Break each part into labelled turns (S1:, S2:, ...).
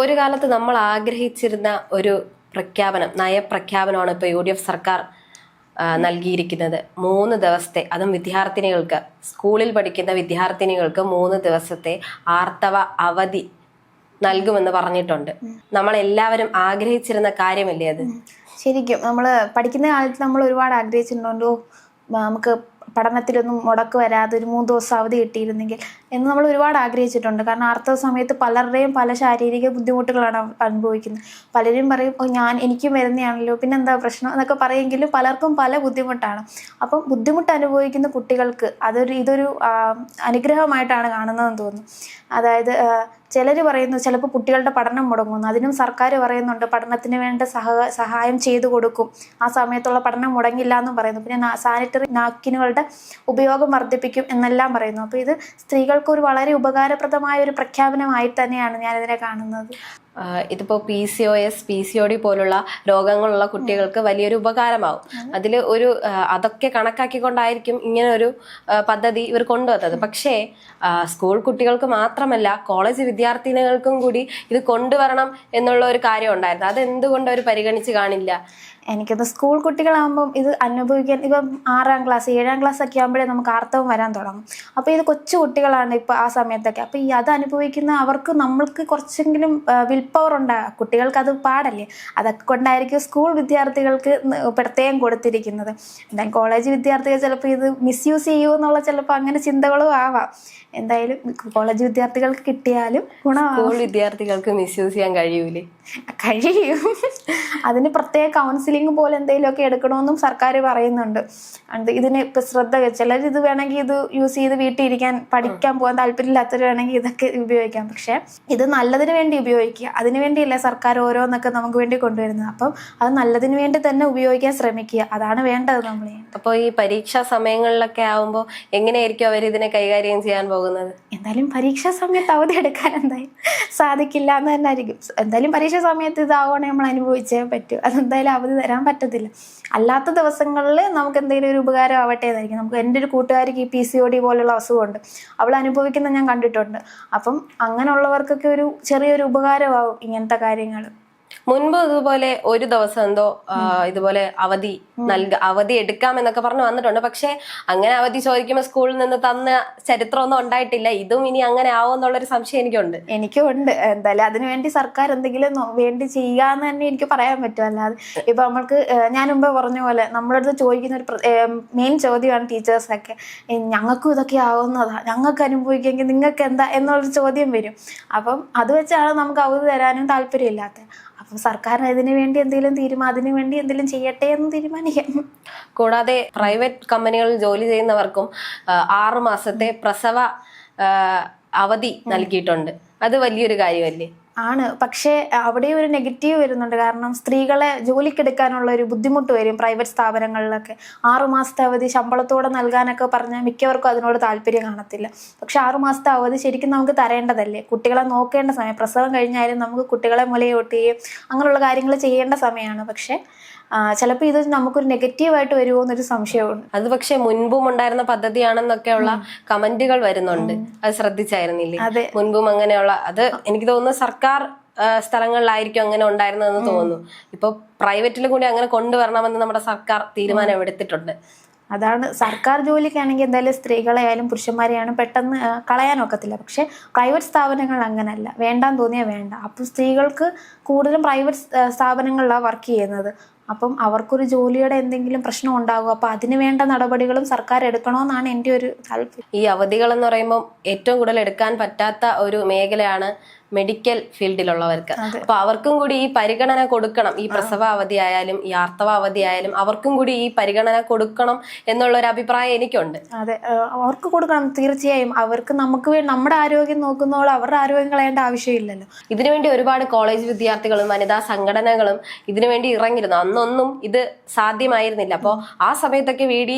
S1: ഒരു കാലത്ത് നമ്മൾ ആഗ്രഹിച്ചിരുന്ന ഒരു പ്രഖ്യാപനം, നയപ്രഖ്യാപനമാണ് ഇപ്പോൾ UDF സർക്കാർ നൽകിയിരിക്കുന്നത്. 3 ദിവസത്തെ, അതും വിദ്യാർത്ഥിനികൾക്ക്, സ്കൂളിൽ പഠിക്കുന്ന വിദ്യാർത്ഥിനികൾക്ക് 3 ദിവസത്തെ ആർത്തവ അവധി നൽകുമെന്ന് പറഞ്ഞിട്ടുണ്ട്. നമ്മളെല്ലാവരും ആഗ്രഹിച്ചിരുന്ന കാര്യമല്ലേ അത്?
S2: ശരിക്കും നമ്മൾ പഠിക്കുന്ന കാലത്ത് നമ്മൾ ഒരുപാട് ആഗ്രഹിച്ചിട്ടുണ്ടോ നമുക്ക് പഠനത്തിലൊന്നും മുടക്ക് വരാതെ ഒരു 3 ദിവസം അവധി കിട്ടിയിരുന്നെങ്കിൽ എന്ന് നമ്മൾ ഒരുപാട് ആഗ്രഹിച്ചിട്ടുണ്ട്. കാരണം ആർത്തവ സമയത്ത് പലരുടെയും പല ശാരീരിക ബുദ്ധിമുട്ടുകളാണ് അനുഭവിക്കുന്നത്. പലരും പറയും എനിക്കും വരുന്നതാണല്ലോ, പിന്നെന്താ പ്രശ്നം എന്നൊക്കെ പറയുമെങ്കിലും പലർക്കും പല ബുദ്ധിമുട്ടാണ്. അപ്പം ബുദ്ധിമുട്ട് അനുഭവിക്കുന്ന കുട്ടികൾക്ക് ഇതൊരു അനുഗ്രഹമായിട്ടാണ് കാണുന്നതെന്ന് തോന്നുന്നു. അതായത് ചിലർ പറയുന്നു ചിലപ്പോൾ കുട്ടികളുടെ പഠനം മുടങ്ങുന്നു, അതിനും സർക്കാർ പറയുന്നുണ്ട് പഠനത്തിന് വേണ്ട സഹായം ചെയ്തു കൊടുക്കും, ആ സമയത്തുള്ള പഠനം മുടങ്ങില്ല എന്നും പറയുന്നു. പിന്നെ സാനിറ്ററി നാപ്കിനുകളുടെ ഉപയോഗം വർദ്ധിപ്പിക്കും എന്നെല്ലാം പറയുന്നു. അപ്പോൾ ഇത് സ്ത്രീകൾക്ക് ഒരു വളരെ ഉപകാരപ്രദമായ ഒരു പ്രഖ്യാപനമായി തന്നെയാണ് ഞാനിതിനെ കാണുന്നത്.
S1: ഇതിപ്പോൾ PCOS, PCOD പോലുള്ള രോഗങ്ങളുള്ള കുട്ടികൾക്ക് വലിയൊരു ഉപകാരമാവും. അതിൽ അതൊക്കെ കണക്കാക്കിക്കൊണ്ടായിരിക്കും ഇങ്ങനെ ഒരു പദ്ധതി ഇവർ കൊണ്ടുവന്നത്. പക്ഷേ സ്കൂൾ കുട്ടികൾക്ക് മാത്രമല്ല, കോളേജ് വിദ്യാർത്ഥിനികൾക്കും കൂടി ഇത് കൊണ്ടുവരണം എന്നുള്ള ഒരു കാര്യം ഉണ്ടായിരുന്നു. അതെന്തുകൊണ്ട് അവർ പരിഗണിച്ച് കാണില്ല?
S2: എനിക്കത് സ്കൂൾ കുട്ടികളാകുമ്പം ഇത് അനുഭവിക്കാൻ, ഇപ്പം 6ാം ക്ലാസ് 7ാം ക്ലാസ് ഒക്കെ ആകുമ്പോഴേ നമുക്ക് ആർത്തവം വരാൻ തുടങ്ങും. അപ്പോൾ ഇത് കൊച്ചു കുട്ടികളാണ് ഇപ്പോൾ ആ സമയത്തൊക്കെ. അപ്പോൾ അത് അനുഭവിക്കുന്ന അവർക്ക് നമ്മൾക്ക് കുറച്ചെങ്കിലും വിൽ പവർ ഉണ്ടാകും. കുട്ടികൾക്ക് അത് പാടല്ലേ, അതൊക്കെ കൊണ്ടായിരിക്കും സ്കൂൾ വിദ്യാർത്ഥികൾക്ക് പ്രത്യേകം കൊടുത്തിരിക്കുന്നത്. എന്തായാലും കോളേജ് വിദ്യാർത്ഥികൾ ചിലപ്പോൾ ഇത് മിസ്യൂസ് ചെയ്യുമോ എന്നുള്ള ചിലപ്പോൾ അങ്ങനെ ചിന്തകളും ആവാം. എന്തായാലും കോളേജ് വിദ്യാർത്ഥികൾക്ക് കിട്ടിയാലും ഗുണമാകും.
S1: സ്കൂൾ വിദ്യാർത്ഥികൾക്ക് മിസ്യൂസ് ചെയ്യാൻ കഴിയൂലേ?
S2: കഴിയും. അതിന് പ്രത്യേക കൗൺസിലിംഗ് പോലെ എന്തെങ്കിലുമൊക്കെ എടുക്കണമെന്നും സർക്കാർ പറയുന്നുണ്ട്. ഇതിന് ഇപ്പം ചിലർ ഇത് വേണമെങ്കിൽ ഇത് യൂസ് ചെയ്ത് വീട്ടിൽ ഇരിക്കാൻ, പഠിക്കാൻ പോകാൻ താല്പര്യമില്ലാത്തവർ വേണമെങ്കിൽ ഇതൊക്കെ ഉപയോഗിക്കാം. പക്ഷെ ഇത് നല്ലതിന് വേണ്ടി ഉപയോഗിക്കുക. അതിനു വേണ്ടിയല്ല സർക്കാർ ഓരോന്നൊക്കെ നമുക്ക് വേണ്ടി കൊണ്ടുവരുന്നത്. അപ്പം അത് നല്ലതിന് വേണ്ടി തന്നെ ഉപയോഗിക്കാൻ ശ്രമിക്കുക, അതാണ് വേണ്ടത് നമ്മൾ.
S1: അപ്പോൾ ഈ പരീക്ഷാ സമയങ്ങളിലൊക്കെ ആവുമ്പോൾ എങ്ങനെയായിരിക്കും അവർ ഇതിനെ കൈകാര്യം ചെയ്യാൻ പോകുന്നത്?
S2: എന്തായാലും പരീക്ഷാ സമയത്ത് അവധി എടുക്കാൻ എന്തായാലും സാധിക്കില്ല എന്ന് തന്നെ ആയിരിക്കും. എന്തായാലും പരീക്ഷ സമയത്ത് ഇതാവണേ നമ്മൾ അനുഭവിച്ചേ പറ്റൂ. അതെന്തായാലും അവധി തരാൻ പറ്റത്തില്ല. അല്ലാത്ത ദിവസങ്ങളിൽ നമുക്ക് എന്തെങ്കിലും ഒരു ഉപകാരം ആവട്ടെ എന്നായിരിക്കും. നമുക്ക് എൻ്റെ ഒരു കൂട്ടുകാരിക്ക് ഈ PCOD പോലുള്ള അസുഖമുണ്ട്, അവൾ അനുഭവിക്കുന്ന ഞാൻ കണ്ടിട്ടുണ്ട്. അപ്പം അങ്ങനെയുള്ളവർക്കൊക്കെ ഒരു ചെറിയൊരു ഉപകാരമാവും ഇങ്ങനത്തെ കാര്യങ്ങൾ.
S1: മുൻപ് ഇതുപോലെ ഒരു ദിവസം എന്തോ ഇതുപോലെ അവധി എടുക്കാമെന്നൊക്കെ പറഞ്ഞു വന്നിട്ടുണ്ട്. പക്ഷെ അങ്ങനെ അവധി ചോദിക്കുമ്പോൾ സ്കൂളിൽ നിന്ന് തന്ന ചരിത്രമൊന്നും ഉണ്ടായിട്ടില്ല. ഇതും ഇനി അങ്ങനെ ആവുമെന്നുള്ളൊരു സംശയം എനിക്കുണ്ട്.
S2: എന്തായാലും അതിനുവേണ്ടി സർക്കാർ എന്തെങ്കിലും വേണ്ടി ചെയ്യാന്ന് തന്നെ എനിക്ക് പറയാൻ പറ്റും. അല്ലാതെ ഇപ്പൊ നമ്മൾക്ക് ഞാൻ മുമ്പ് പറഞ്ഞ പോലെ നമ്മുടെ അടുത്ത് ചോദിക്കുന്ന ഒരു മെയിൻ ചോദ്യമാണ് ടീച്ചേഴ്സൊക്കെ, ഞങ്ങൾക്കും ഇതൊക്കെ ആവുന്നതാ, ഞങ്ങൾക്ക് അനുഭവിക്കുമെങ്കിൽ നിങ്ങൾക്ക് എന്താ എന്നുള്ളൊരു ചോദ്യം വരും. അപ്പം അത് വെച്ചാണ് നമുക്ക് അവധി തരാനും താല്പര്യമില്ലാത്തത്. അപ്പം സർക്കാരിന് അതിനു വേണ്ടി എന്തെങ്കിലും ചെയ്യട്ടെ എന്ന് തീരുമാനിക്കാം.
S1: കൂടാതെ പ്രൈവറ്റ് കമ്പനികളിൽ ജോലി ചെയ്യുന്നവർക്കും 6 മാസത്തെ പ്രസവ അവധി നൽകിയിട്ടുണ്ട്. അത് വലിയൊരു കാര്യമല്ലേ?
S2: ആണ്. പക്ഷേ അവിടെ ഒരു നെഗറ്റീവ് വരുന്നുണ്ട്. കാരണം സ്ത്രീകളെ ജോലിക്കെടുക്കാനുള്ള ഒരു ബുദ്ധിമുട്ട് വരും പ്രൈവറ്റ് സ്ഥാപനങ്ങളിലൊക്കെ. 6 മാസത്തെ അവധി ശമ്പളത്തോടെ നൽകാനൊക്കെ പറഞ്ഞാൽ മിക്കവർക്കും അതിനോട് താല്പര്യം കാണത്തില്ല. പക്ഷെ 6 മാസത്തെ അവധി ശരിക്കും നമുക്ക് തരേണ്ടതല്ലേ? കുട്ടികളെ നോക്കേണ്ട സമയം, പ്രസവം കഴിഞ്ഞാലും നമുക്ക് കുട്ടികളെ മുലയൂട്ടുകയും അങ്ങനെയുള്ള കാര്യങ്ങൾ ചെയ്യേണ്ട സമയമാണ്. പക്ഷെ ചിലപ്പോൾ ഇത് നമുക്കൊരു നെഗറ്റീവായിട്ട് വരുമോ എന്നൊരു സംശയമുണ്ട്.
S1: അത് പക്ഷെ മുൻപും ഉണ്ടായിരുന്ന പദ്ധതിയാണെന്നൊക്കെയുള്ള കമന്റുകൾ വരുന്നുണ്ട്. അത് ശ്രദ്ധിച്ചായിരുന്നില്ലേ? മുൻപും അങ്ങനെയുള്ള, അത് എനിക്ക് തോന്നുന്നു സർക്കാർ സ്ഥലങ്ങളിലായിരിക്കും അങ്ങനെ ഉണ്ടായിരുന്നതെന്ന് തോന്നുന്നു. ഇപ്പൊ പ്രൈവറ്റിലും കൂടി അങ്ങനെ കൊണ്ടുവരണമെന്ന് നമ്മുടെ സർക്കാർ തീരുമാനം എടുത്തിട്ടുണ്ട്.
S2: അതാണ്, സർക്കാർ ജോലിക്കാണെങ്കിൽ എന്തായാലും സ്ത്രീകളെയായാലും പുരുഷന്മാരെയായാലും പെട്ടെന്ന് കളയാനൊക്കത്തില്ല. പക്ഷെ പ്രൈവറ്റ് സ്ഥാപനങ്ങൾ അങ്ങനല്ല, വേണ്ടാന്ന് തോന്നിയാൽ വേണ്ട. അപ്പം സ്ത്രീകൾക്ക് കൂടുതലും പ്രൈവറ്റ് സ്ഥാപനങ്ങളിലാണ് വർക്ക് ചെയ്യുന്നത്. അപ്പം അവർക്കൊരു ജോലിയുടെ എന്തെങ്കിലും പ്രശ്നം ഉണ്ടാകും. അപ്പം അതിന് വേണ്ട നടപടികളും സർക്കാർ എടുക്കണമെന്നാണ് എൻ്റെ ഒരു താല്പര്യം.
S1: ഈ അവധികൾ എന്ന് പറയുമ്പോൾ ഏറ്റവും കൂടുതൽ എടുക്കാൻ പറ്റാത്ത ഒരു മേഖലയാണ് മെഡിക്കൽ ഫീൽഡിലുള്ളവർക്ക്. അപ്പൊ അവർക്കും കൂടി ഈ പരിഗണന കൊടുക്കണം. ഈ പ്രസവ അവധി ആയാലും ഈ ആർത്തവ അവധി ആയാലും അവർക്കും കൂടി ഈ പരിഗണന കൊടുക്കണം എന്നുള്ള ഒരു അഭിപ്രായം എനിക്കുണ്ട്.
S2: അതെ, അവർക്ക് കൊടുക്കണം തീർച്ചയായും. അവർക്ക് നമ്മുടെ ആരോഗ്യം നോക്കുന്നതോളം അവരുടെ ആരോഗ്യം കളയേണ്ട ആവശ്യമില്ലല്ലോ.
S1: ഇതിനുവേണ്ടി ഒരുപാട് കോളേജ് വിദ്യാർത്ഥികളും വനിതാ സംഘടനകളും ഇതിനുവേണ്ടി ഇറങ്ങിയിരുന്നു. അന്നൊന്നും ഇത് സാധ്യമായിരുന്നില്ല. അപ്പോൾ ആ സമയത്തൊക്കെ VD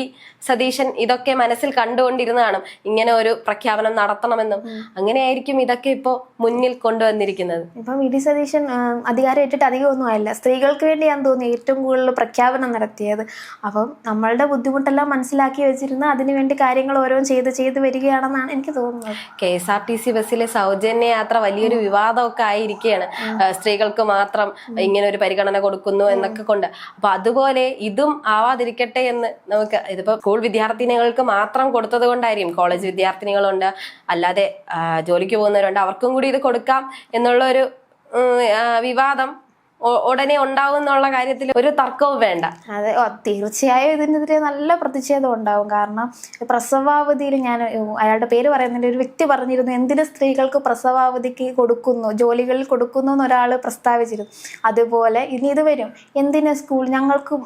S1: സതീശൻ ഇതൊക്കെ മനസ്സിൽ കണ്ടുകൊണ്ടിരുന്നതാണ്, ഇങ്ങനെ ഒരു പ്രഖ്യാപനം നടത്തണമെന്നും. അങ്ങനെയായിരിക്കും ഇതൊക്കെ ഇപ്പോൾ മുന്നിൽ കൊണ്ടുവന്നിരിക്കുന്നത്.
S2: ഇപ്പം വി.ഡി. സതീശൻ അധികാരം ഏറ്റിട്ട് അധികമൊന്നും ആയില്ല. സ്ത്രീകൾക്ക് വേണ്ടിയാന്ന് തോന്നുന്നു ഏറ്റവും കൂടുതൽ പ്രഖ്യാപനം നടത്തിയത്. അപ്പം നമ്മളുടെ ബുദ്ധിമുട്ടെല്ലാം മനസ്സിലാക്കി വെച്ചിരുന്ന അതിനുവേണ്ടി കാര്യങ്ങൾ ഓരോന്നും ചെയ്ത് വരികയാണെന്നാണ് എനിക്ക് തോന്നുന്നത്.
S1: KSRTC ബസ്സിലെ സൗജന്യ യാത്ര വലിയൊരു വിവാദമൊക്കെ ആയിരിക്കുകയാണ്. സ്ത്രീകൾക്ക് മാത്രം ഇങ്ങനെ ഒരു പരിഗണന കൊടുക്കുന്നു എന്നൊക്കെ കൊണ്ട്. അപ്പൊ അതുപോലെ ഇതും ആവാതിരിക്കട്ടെ എന്ന് നമുക്ക്, ഇതിപ്പോ സ്കൂൾ വിദ്യാർത്ഥിനികൾക്ക് മാത്രം കൊടുത്തത് കൊണ്ടായിരിക്കും, കോളേജ് വിദ്യാർത്ഥിനികളുണ്ട്, അല്ലാതെ ജോലിക്ക് പോകുന്നവരുണ്ട്, അവർക്കും കൂടി ഇത് കൊടുക്കാം എന്നുള്ള ഒരു വിവാദം ഉടനെ ഉണ്ടാവും എന്നുള്ള കാര്യത്തിൽ ഒരു തർക്കവും വേണ്ട.
S2: അതെ, തീർച്ചയായും ഇതിനെതിരെ നല്ല പ്രതിഷേധം ഉണ്ടാവും. കാരണം പ്രസവാവധിയിൽ ഞാൻ അയാളുടെ പേര് പറയുന്നില്ല, ഒരു വ്യക്തി പറഞ്ഞിരുന്നു എന്തിന് സ്ത്രീകൾക്ക് പ്രസവാവധിക്ക് കൊടുക്കുന്നു, ജോലികളിൽ കൊടുക്കുന്നു എന്നൊരാൾ പ്രസ്താവിച്ചിരുന്നു. അതുപോലെ ഇനി ഇത് വരും, എന്തിന് സ്കൂൾ, ഞങ്ങൾക്കും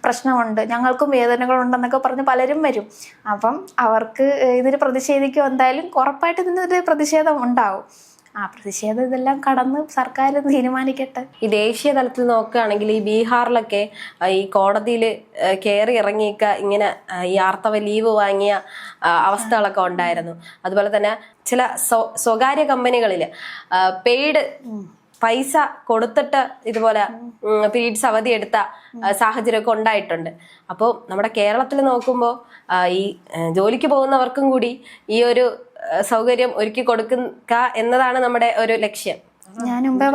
S2: പ്രശ്നമുണ്ട്, ഞങ്ങൾക്കും വേദനകളുണ്ടെന്നൊക്കെ പറഞ്ഞ് പലരും വരും. അപ്പം അവർക്ക് ഇതിന് പ്രതിഷേധിക്കും, എന്തായാലും ഉറപ്പായിട്ട് ഇതിനെതിരെ പ്രതിഷേധം ഉണ്ടാവും. ആ പ്രതിഷേധം ഇതെല്ലാം കടന്ന് സർക്കാർ തീരുമാനിക്കട്ടെ.
S1: ഈ ദേശീയ തലത്തിൽ നോക്കുകയാണെങ്കിൽ ഈ ബീഹാറിലൊക്കെ ഈ കോടതിയിൽ കയറി ഇറങ്ങിയൊക്കെ ഇങ്ങനെ ഈ ആർത്തവ ലീവ് വാങ്ങിയ അവസ്ഥകളൊക്കെ ഉണ്ടായിരുന്നു. അതുപോലെ തന്നെ ചില സ്വകാര്യ കമ്പനികളിൽ പെയ്ഡ് പൈസ കൊടുത്തിട്ട് ഇതുപോലെ പീരീഡ്സ് അവധി എടുത്ത സാഹചര്യമൊക്കെ ഉണ്ടായിട്ടുണ്ട്. അപ്പോൾ നമ്മുടെ കേരളത്തിൽ നോക്കുമ്പോൾ ഈ ജോലിക്ക് പോകുന്നവർക്കും കൂടി ഈ ഒരു സൗകര്യം ഒരുക്കി കൊടുക്കുക എന്നതാണ് നമ്മുടെ ഒരു ലക്ഷ്യം.
S2: ഞാൻ മുമ്പേ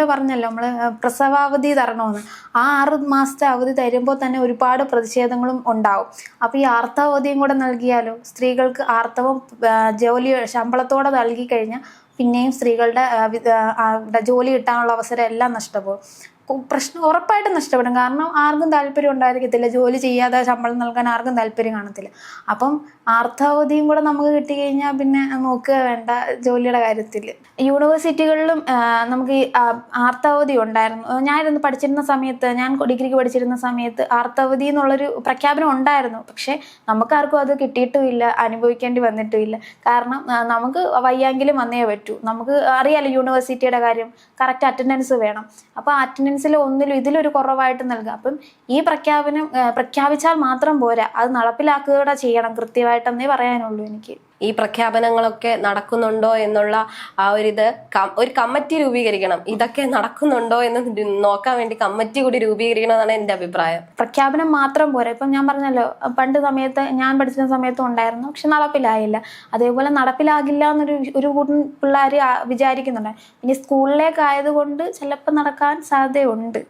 S2: പറഞ്ഞല്ലോ നമ്മള് പ്രസവാവധി തരണമെന്ന്. ആ 6 മാസത്തെ അവധി തരുമ്പോൾ തന്നെ ഒരുപാട് പ്രതിഷേധങ്ങളും ഉണ്ടാവും. അപ്പൊ ഈ ആർത്തവധിയും കൂടെ നൽകിയാലോ, സ്ത്രീകൾക്ക് ആർത്തവം ജോലി ശമ്പളത്തോടെ നൽകി കഴിഞ്ഞാൽ പിന്നെയും സ്ത്രീകളുടെ ജോലി കിട്ടാനുള്ള അവസരം എല്ലാം നഷ്ടപ്പെടും. പ്രശ്നം ഉറപ്പായിട്ടും നഷ്ടപ്പെടും. കാരണം ആർക്കും താല്പര്യം ഉണ്ടായിരിക്കത്തില്ല, ജോലി ചെയ്യാതെ ശമ്പളം നൽകാൻ ആർക്കും താല്പര്യം കാണത്തില്ല. അപ്പം ആർത്തവധിയും കൂടെ നമുക്ക് കിട്ടിക്കഴിഞ്ഞാൽ പിന്നെ നോക്കുക വേണ്ട ജോലിയുടെ കാര്യത്തിൽ. യൂണിവേഴ്സിറ്റികളിലും നമുക്ക് ഈ ആർത്തവധി ഉണ്ടായിരുന്നു. ഞാനിരുന്ന് പഠിച്ചിരുന്ന സമയത്ത്, ഞാൻ ഡിഗ്രിക്ക് പഠിച്ചിരുന്ന സമയത്ത് ആർത്തവധി എന്നുള്ളൊരു പ്രഖ്യാപനം ഉണ്ടായിരുന്നു. പക്ഷെ നമുക്കാർക്കും അത് കിട്ടിയിട്ടുമില്ല, അനുഭവിക്കേണ്ടി വന്നിട്ടുമില്ല. കാരണം നമുക്ക് വയ്യെങ്കിലും വന്നേ പറ്റൂ. നമുക്ക് അറിയാലോ യൂണിവേഴ്സിറ്റിയുടെ കാര്യം, കറക്റ്റ് അറ്റൻഡൻസ് വേണം. അപ്പോൾ അറ്റൻഡൻസിൽ ഒന്നിലും ഇതിലൊരു കുറവായിട്ട് നൽകുക. അപ്പം ഈ പ്രഖ്യാപിച്ചാൽ മാത്രം പോരാ, അത് നടപ്പിലാക്കുക ചെയ്യണം കൃത്യമായിട്ടെന്നേ പറയാനുള്ളൂ എനിക്ക്.
S1: ഈ പ്രഖ്യാപനങ്ങളൊക്കെ നടക്കുന്നുണ്ടോ എന്നുള്ള ആ ഒരു കമ്മിറ്റി രൂപീകരിക്കണം. ഇതൊക്കെ നടക്കുന്നുണ്ടോ എന്ന് നോക്കാൻ വേണ്ടി കമ്മിറ്റി കൂടി രൂപീകരിക്കണം എന്നാണ് എൻ്റെ അഭിപ്രായം.
S2: പ്രഖ്യാപനം മാത്രം പോരാ. ഇപ്പം ഞാൻ പറഞ്ഞല്ലോ, പണ്ട് സമയത്ത് ഞാൻ പഠിച്ചിരുന്ന സമയത്തും ഉണ്ടായിരുന്നു, പക്ഷെ നടപ്പിലായില്ല. അതേപോലെ നടപ്പിലാകില്ല എന്നൊരു കൂട്ടം പിള്ളേർ വിചാരിക്കുന്നുണ്ട്. ഇനി സ്കൂളിലേക്കായതുകൊണ്ട് ചിലപ്പോൾ നടക്കാൻ സാധ്യതയുണ്ട്.